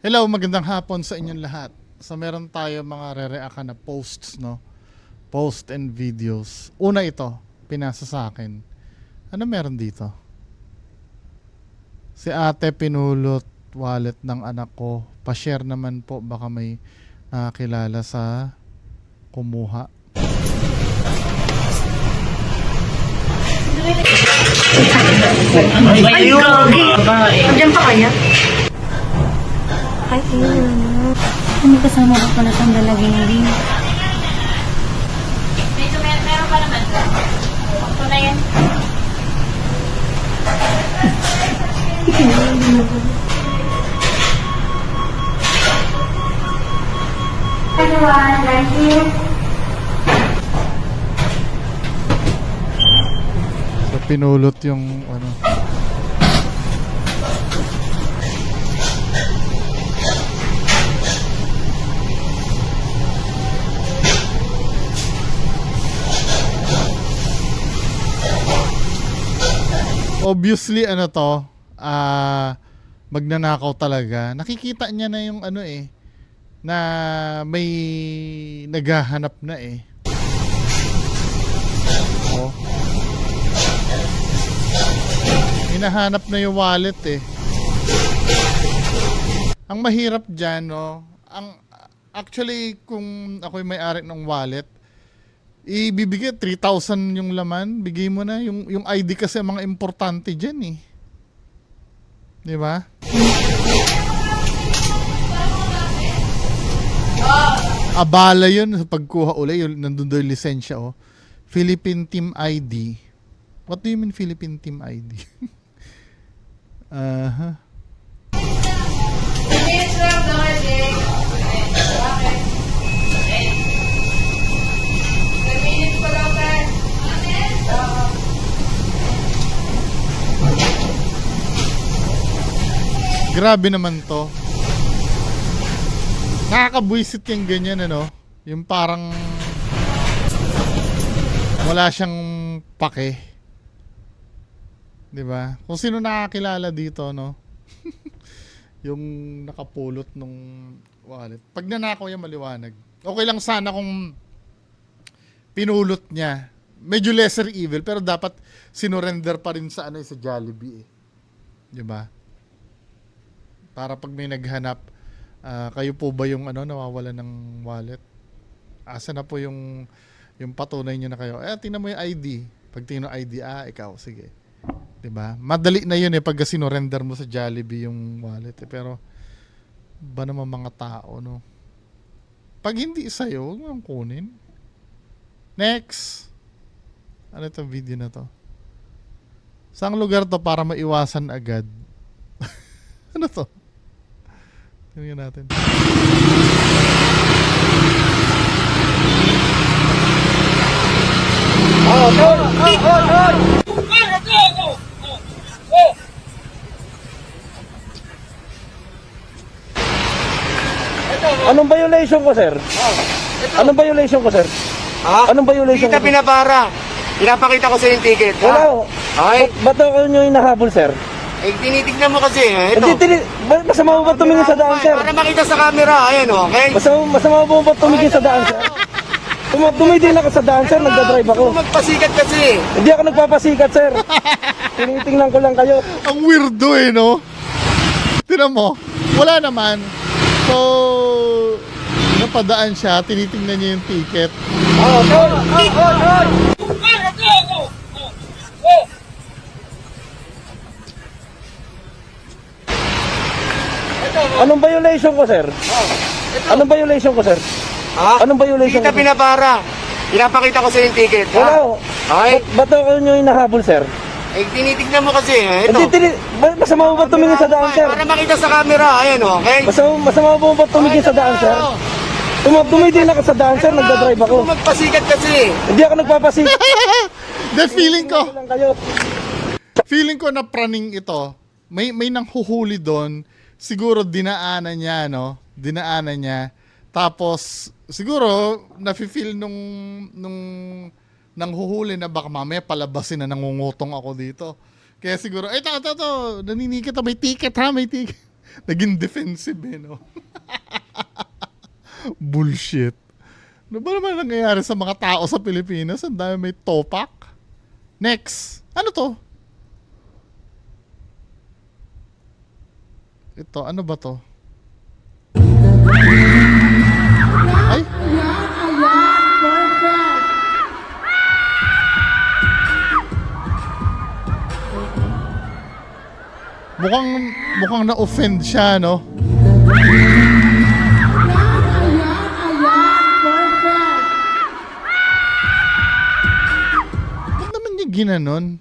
Hello, magandang hapon sa inyong lahat. So meron tayo mga re-react na posts, no? Post and videos. Una ito, pinasa sa akin. Ano meron dito? Si ate pinulot wallet ng anak ko. Pa-share naman po, baka may nakakilala sa kumuha. Ay, gagi! Andiyan pa kaya? Ay, May kasama ko pala siyang lalaging din. meron pa naman. Ito na yan. Everyone, right here. So pinulot yung ano. Obviously ano to, magnanakaw talaga. Nakikita niya na yung ano na may naghahanap na Oh. Hinahanap na yung wallet Ang mahirap diyan, no, actually kung ako'y may-ari ng wallet, ibibigay 3,000 yung laman, bigay mo na yung ID kasi ang mga importante diyan Di ba? Abala yun sa pagkuha uli, yun, nandun doon yung lisensya Philippine Team ID. What do you mean Philippine Team ID? Grabe naman to. Nakakabwisit yung ganyan yung parang wala siyang pake. 'Di ba? Kung sino nakakilala dito, no? Yung nakapulot nung wallet. Pag nanakaw yan, maliwanag. Okay lang sana kung pinulot niya. Medyo lesser evil, pero dapat sinurrender pa rin sa sa Jollibee 'Di ba? Para pag may naghanap, kayo po ba yung nawawala ng wallet? Asa na po yung patunay nyo na kayo? Tingnan mo yung ID. Pag tingnan mo ID, ikaw, sige. 'Di ba? Madali na yun pag sinurrender mo sa Jollibee yung wallet Pero ba naman mga tao, no? Pag hindi sa'yo, huwag mo nang kunin. Next. Ano itong video na to? Saang lugar to para maiwasan agad? Ano to? Tingnan natin. Anong violation ko, sir? Anong violation ko, sir? Ha? Anong violation Kita ko? pinapara. Pinapakita ko sa yung ticket. Wala Ha? ho. Ay, Ba't ako nyo hinahabol, sir? tinitignan mo kasi. Ito. Masama mo ba tumingin sa daan, sir? Para makita sa camera. Ayan, okay? Masama mo ba tumingin sa daan, sir? Tumitingin ako sa daan, sir. Nagdadrive ako. Huwag magpasikat kasi. Hindi ako nagpapasikat, sir. Tinitingnan ko lang kayo. Ang weirdo no? Tignan mo, wala naman. So, napadaan siya, tinitingnan niya yung ticket. Anong violation ko, sir? Anong violation ko, sir? Ha? Anong violation Kita ko? pinapara. Pinapakita ko sa yung ticket. Ha? Wala ho. Ay, Ba't ako nyo hinahabol, sir? tinitignan mo kasi. Ito. Masama mo ba tumingin sa daan, sir? Para makita sa camera. Ayan, okay? Masama mo ba tumingin sa daan, sir? Tumitingin ako sa daan, sir. Nagdadrive ako. Huwag magpasikat kasi. Hindi ako nagpapasikat. The feeling ko, lang kayo. na praning ito. May nanghuhuli doon. Siguro dinaanan niya, no? Dinaanan niya. Tapos siguro nafi-feel nung nanghuhuli na baka mamaya palabasin na nangungutong ako dito. Kaya siguro, ito, naninikat, may ticket ha, may ticket. Naging defensive eh, no? Bullshit. Ano ba naman nangyayari sa mga tao sa Pilipinas? Ang dami may topak. Next. Ano to? Ito, ano ba to? Ay? Mukhang na-offend siya, no? Ba't naman niya ginanon?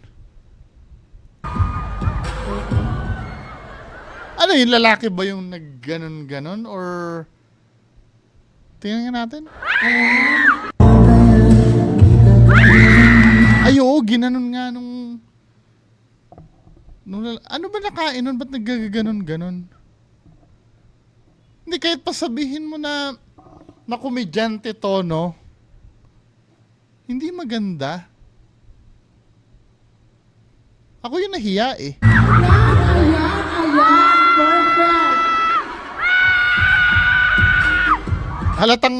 Ano yung lalaki ba yung nagganon-ganon? Or tingnan nga natin. Ay, oo, ginanon nga nung ano ba nakain nun? Ba't naggaganon-ganon? Hindi, kahit pa sabihin mo na komedyante to, no? Hindi maganda. Ako yung nahiya eh. Halatang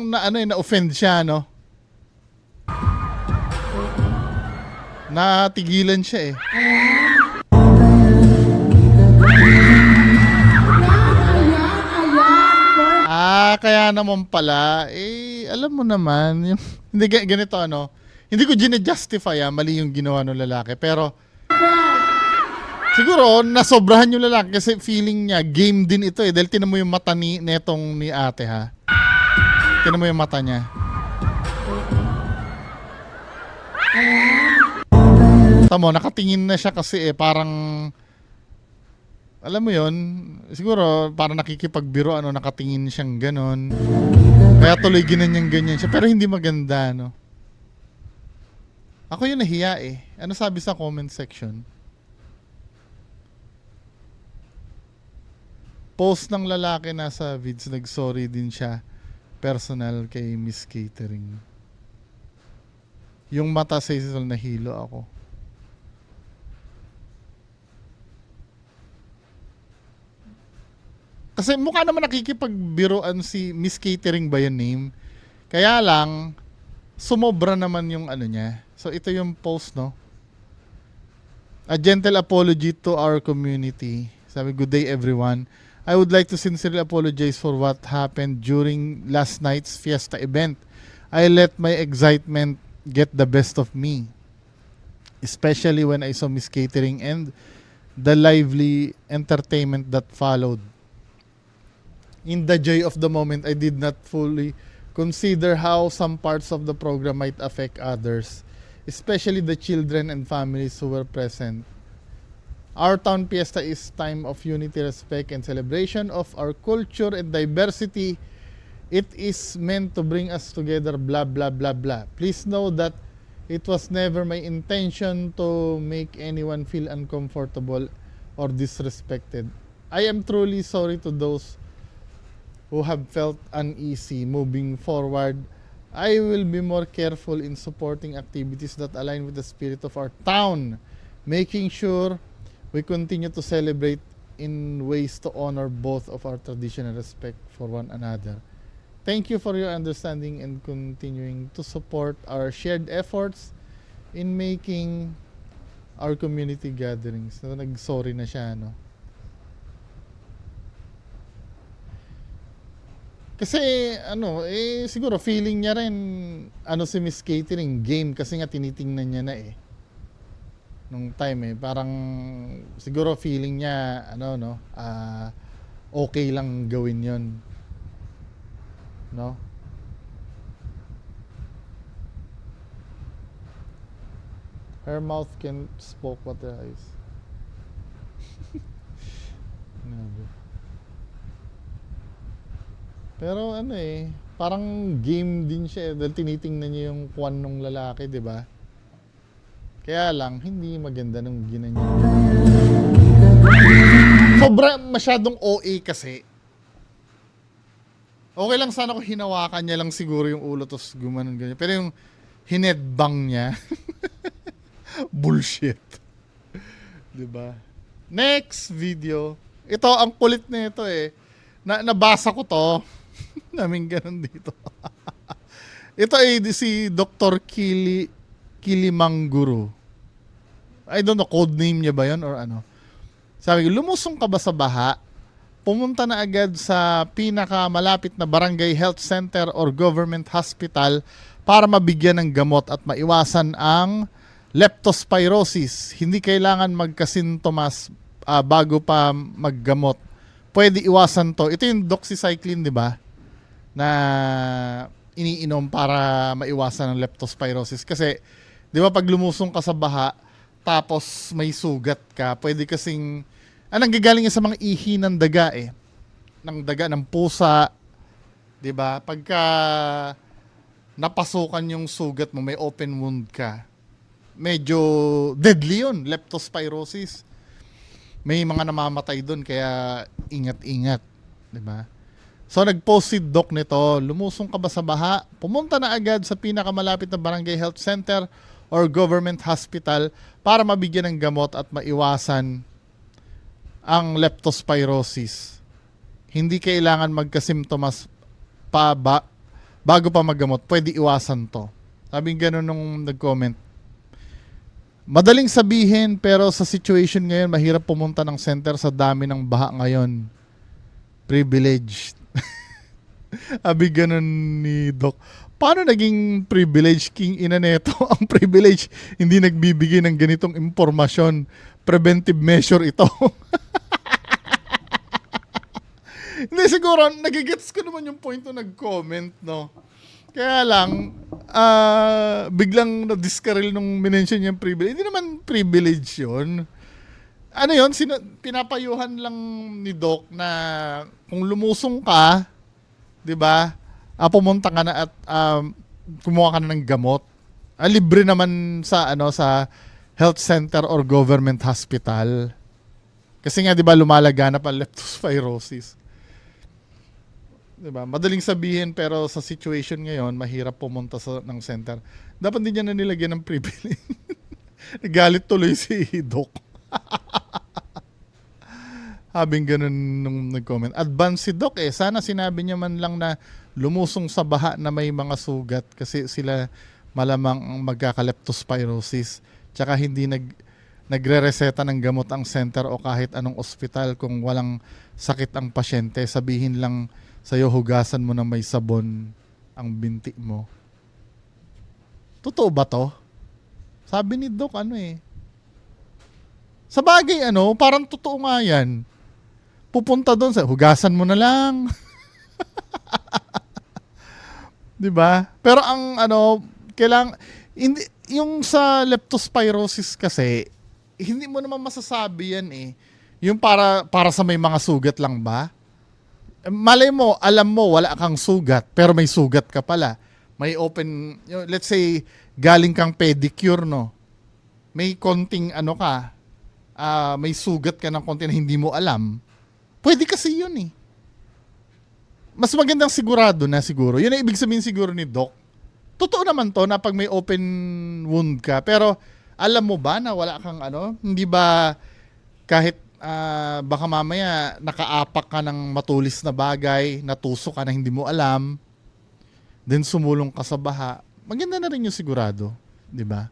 na-offend siya, no? Natigilan siya eh. Kaya naman pala, alam mo naman, yung, hindi ganito ano, hindi ko gina-justify mali yung ginawa ng lalaki, pero siguro nasobrahan yung lalaki kasi feeling niya game din ito eh, dahil tinan mo yung mata netong ni ate ha. Tinan mo yung mata niya. Tamo, nakatingin na siya kasi parang alam mo yon, siguro parang nakikipagbiruan o nakatingin siyang ganon. Kaya tuloy ginanyang ganyan siya. Pero hindi maganda, no? Ako yung nahiya eh. Ano sabi sa comment section? Post ng lalaki nasa vids, nag-sorry din siya. Personal kay Miss Catering. Yung mata sa isal nahilo ako. Kasi mukha naman nakikipagbiruan si Miss Catering ba yung name? Kaya lang, sumobra naman yung ano niya. So ito yung post, no? A gentle apology to our community. Sabi, good day everyone. I would like to sincerely apologize for what happened during last night's fiesta event. I let my excitement get the best of me. Especially when I saw Miss Catering and the lively entertainment that followed. In the joy of the moment, I did not fully consider how some parts of the program might affect others, especially the children and families who were present. Our town fiesta is time of unity, respect, and celebration of our culture and diversity. It is meant to bring us together, blah, blah, blah, blah. Please know that it was never my intention to make anyone feel uncomfortable or disrespected. I am truly sorry to those who have felt uneasy. Moving forward, I will be more careful in supporting activities that align with the spirit of our town, making sure we continue to celebrate in ways to honor both of our tradition and respect for one another. Thank you for your understanding and continuing to support our shared efforts in making our community gatherings. Nag-sorry na siya, no? Kasi siguro feeling niya rin si Miss Catering game kasi nga tinitingnan niya na eh. Nung time parang siguro feeling niya okay lang gawin 'yon. No? Her mouth can spoke what her eyes. Pero parang game din siya dahil tinitingnan niya yung kwan ng lalaki, di ba? Kaya lang, hindi maganda nung ginanyan niya. Sobra masyadong OA kasi. Okay lang sana kung hinawakan niya lang siguro yung ulo tapos gumanon ganyan. Pero yung hinedbang niya, bullshit. Di ba? Next video. Ito, ang kulit na ito eh. Nabasa ko to. Namin ganun dito. Ito ay si Dr. Kilimanguru. I don't know, code name niya ba yun or ano. Sabi ko, lumusong ka ba sa baha? Pumunta na agad sa pinakamalapit na barangay health center or government hospital para mabigyan ng gamot at maiwasan ang leptospirosis. Hindi kailangan magkasintomas bago pa maggamot. Pwede iwasan to. Ito yung doxycycline, di ba? Na iniinom para maiwasan ang leptospirosis. Kasi, di ba pag lumusong ka sa baha, tapos may sugat ka, pwede kasing, nanggagaling yan sa mga ihi ng daga eh. Ng daga, ng pusa. Di ba? Pagka napasukan yung sugat mo, may open wound ka, medyo deadly yun, leptospirosis. May mga namamatay doon, kaya ingat-ingat. Di ba? So, nag-post si Doc nito, lumusong ka ba sa baha? Pumunta na agad sa pinakamalapit na barangay health center or government hospital para mabigyan ng gamot at maiwasan ang leptospirosis. Hindi kailangan magkasimptomas bago pa maggamot. Pwede iwasan to. Sabi ganun nung nag-comment. Madaling sabihin pero sa situation ngayon, mahirap pumunta ng center sa dami ng baha ngayon. Privileged. Sabi ganun ni Doc. Paano naging privilege king ina neto? Ang privilege hindi nagbibigay ng ganitong impormasyon. Preventive measure ito. Hindi siguro, nagigets ko naman yung point na nag-comment, no? Kaya lang, biglang na-discarrel nung minention yung privilege. Hindi naman privilege yun. Ano yun? Pinapayuhan lang ni Doc na kung lumusong ka, di ba? Pumunta ka na at kumuha ka na ng gamot. Libre naman sa sa health center or government hospital. Kasi nga 'di ba lumalaganap ang leptospirosis. 'Di ba? Madaling sabihin pero sa situation ngayon mahirap pumunta ng center. Dapat din niya na nilagyan ng privilege. Nagalit tuloy si Doc. Habing ganun nung nag-comment. Advance si Doc eh. Sana sinabi niya man lang na lumusong sa baha na may mga sugat kasi sila malamang magkaka-leptospirosis. Tsaka hindi nagre-reseta ng gamot ang center o kahit anong ospital kung walang sakit ang pasyente. Sabihin lang sa'yo, hugasan mo na may sabon ang binti mo. Totoo ba to? Sabi ni Doc sa bagay parang totoo nga yan. Pupunta doon hugasan mo na lang. 'Di ba? Pero ang hindi, yung sa leptospirosis kasi hindi mo naman masasabi yan eh. Yung para sa may mga sugat lang ba? Malay mo, alam mo wala kang sugat pero may sugat ka pala. May open, let's say galing kang pedicure, no. May konting may sugat ka ng konti na hindi mo alam. Pwede kasi yun eh. Mas magandang sigurado na siguro. Yun ang ibig sabihin siguro ni Doc. Totoo naman to na pag may open wound ka. Pero alam mo ba na wala kang hindi ba kahit baka mamaya nakaapak ka ng matulis na bagay, natusok ka na hindi mo alam, then sumulong ka sa baha. Maganda na rin yung sigurado. Di ba?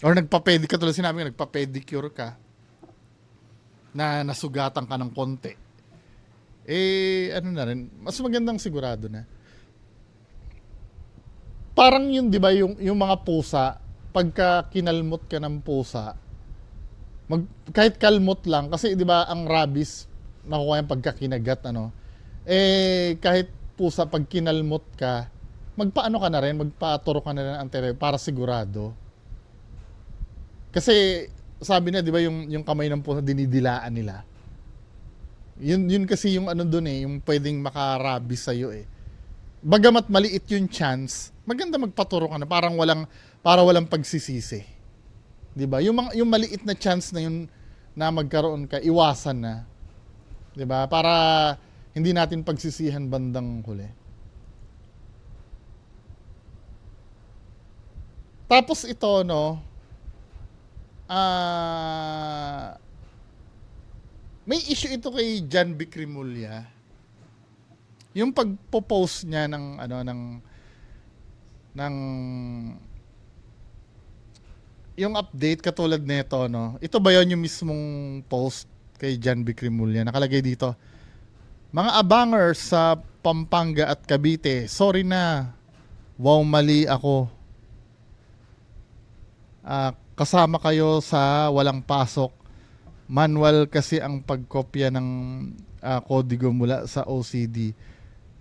Or katulad sinabi nga, nagpa-pedicure ka na nasugatan ka ng konti. Na rin, mas magandang sigurado na. Parang yun, di ba, yung mga pusa, pagka kinalmot ka ng pusa, kahit kalmot lang, kasi di ba, ang rabies, nakuha yung pagka kinagat, kahit pusa, pag kinalmot ka, magpaano ka na rin, magpaturo ka na rin ng anterior para sigurado. Kasi, sabi na, di ba, yung kamay ng pusa, dinidilaan nila. Yun kasi yung doon yung pwedeng makarabis sa'yo eh. Bagamat maliit yung chance, maganda magpaturo ka na, para walang pagsisisi. Di ba? Yung maliit na chance na yun na magkaroon ka, iwasan na. Di ba? Para hindi natin pagsisihan bandang huli. Tapos ito, may issue ito kay John B. Cremulya. Yung pagpo-post niya ng yung update katulad nito, no. Ito ba 'yon yung mismong post kay John B. Cremulya? Nakalagay dito, mga abangers sa Pampanga at Cavite, sorry na. Wow, mali ako. Kasama kayo sa walang pasok. Manual kasi ang pagkopya ng kodigo mula sa OCD.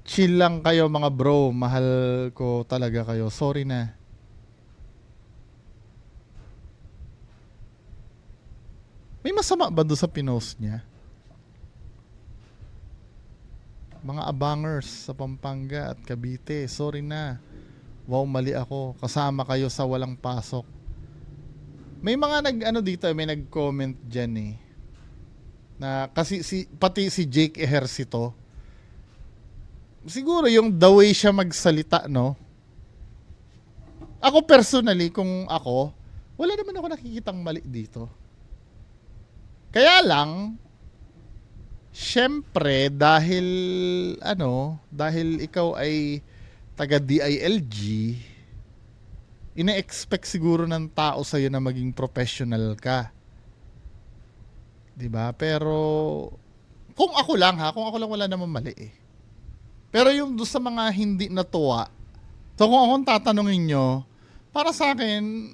Chill lang kayo mga bro. Mahal ko talaga kayo. Sorry na. May masama ba doon sa pinost niya? Mga abangers sa Pampanga at Cavite, sorry na. Wow, mali ako. Kasama kayo sa walang pasok. May mga dito, may nag-comment diyan eh. Na kasi pati si Jake Ejercito. Siguro yung the way siya magsalita, no? Ako personally, kung ako, wala naman ako nakikitang mali dito. Kaya lang, syempre, dahil ikaw ay taga DILG, ina-expect siguro ng tao sa'yo na maging professional ka. 'Di ba? Pero kung ako lang wala namang mali eh. Pero yung doon sa mga hindi natuwa, so kung akong tatanungin nyo, para sa akin,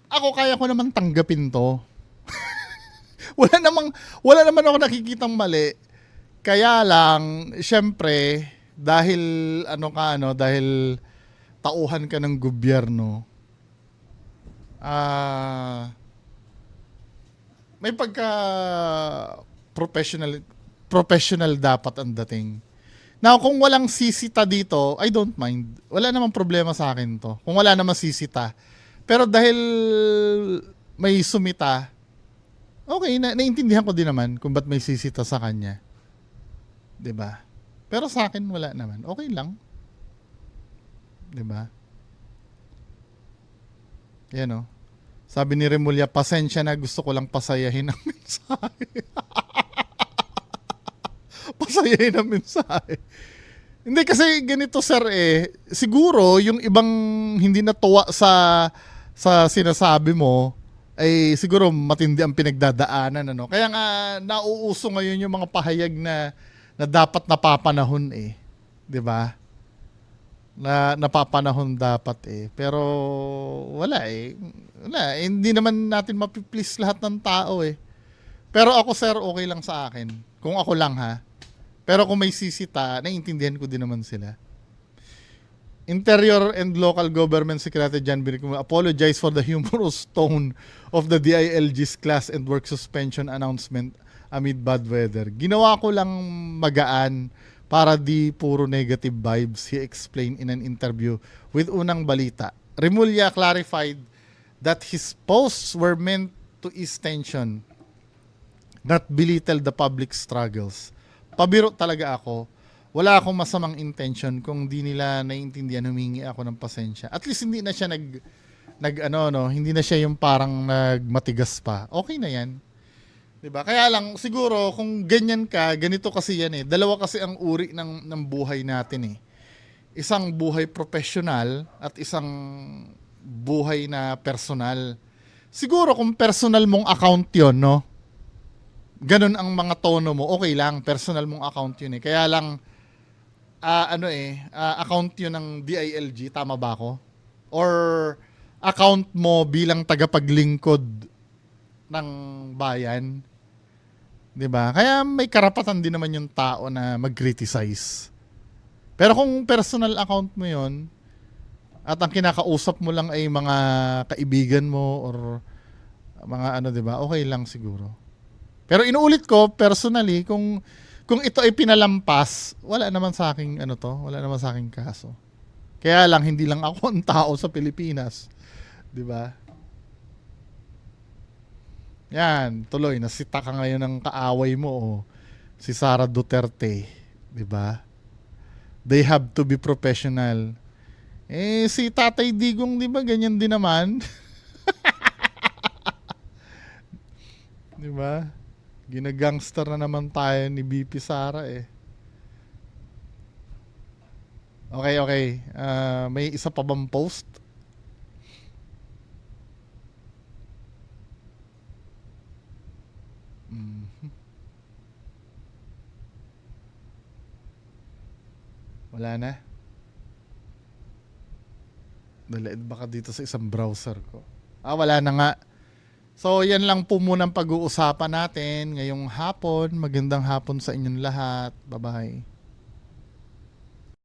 ako kaya ko naman tanggapin to. wala naman ako nakikitang mali. Kaya lang, syempre, dahil dahil tauhan ka ng gobyerno, may pagka professional dapat ang dating. Now, kung walang sisita dito, I don't mind. Wala namang problema sa akin to. Kung wala namang sisita. Pero dahil may sumita, okay, naintindihan ko din naman kung ba't may sisita sa kanya. 'Di ba? Pero sa akin wala naman. Okay lang. 'Di ba? Yan, oh. Sabi ni Remulla, pasensya na, gusto ko lang pasayahin ang mensahe. Pasayahin ang mensahe. Hindi kasi ganito sir eh. Siguro yung ibang hindi natuwa sa sinasabi mo ay siguro matindi ang pinagdadaanan, ano. Kaya nga nauuso ngayon yung mga pahayag na dapat napapanahon eh. 'Di ba? Na napapanahon dapat eh. Pero wala eh. Wala, eh, hindi naman natin mapiplease lahat ng tao eh. Pero ako sir, okay lang sa akin. Kung ako lang ha. Pero kung may sisita, naiintindihan ko din naman sila. Interior and Local Government Secretary John B. Cremulya apologize for the humorous tone of the DILG's class and work suspension announcement amid bad weather. Ginawa ko lang magaan para di puro negative vibes, he explained in an interview with Unang Balita. Remulla clarified that his posts were meant to ease tension, not belittle the public struggles. Pabiro talaga ako. Wala akong masamang intention kung di nila naiintindihan, humingi ako ng pasensya. At least hindi na siya hindi na siya yung parang nagmatigas pa. Okay na 'yan. 'Di ba? Kaya lang siguro kung ganyan ka, ganito kasi 'yan eh. Dalawa kasi ang uri ng buhay natin eh. Isang buhay professional at isang buhay na personal. Siguro kung personal mong account 'yon, no? Ganun ang mga tono mo, okay lang, personal mong account 'yun eh. Kaya lang account 'yun ng DILG, tama ba ako? Or account mo bilang tagapaglingkod ng bayan? 'Di ba? Kaya may karapatan din naman yung tao na mag-criticize. Pero kung personal account mo 'yon at ang kinakausap mo lang ay mga kaibigan mo or mga 'di ba? Okay lang siguro. Pero inuulit ko, personally, kung ito ay pinalampas, wala naman sa aking wala naman sa aking kaso. Kaya lang hindi lang ako ang tao sa Pilipinas, 'di ba? Yan, tuloy nasita ka ngayon ng kaaway mo, si Sara Duterte, 'di ba? They have to be professional. Eh si Tatay Digong, 'di ba, ganyan din naman? 'Di ba? Ginagangster na naman tayo ni BP Sara eh. Okay, okay. May isa pa bang post? Mhm. Wala na. Dalaid baka dito sa isang browser ko. Wala na nga. So, yan lang po muna ang pag-uusapan natin ngayong hapon. Magandang hapon sa inyong lahat. Bye-bye.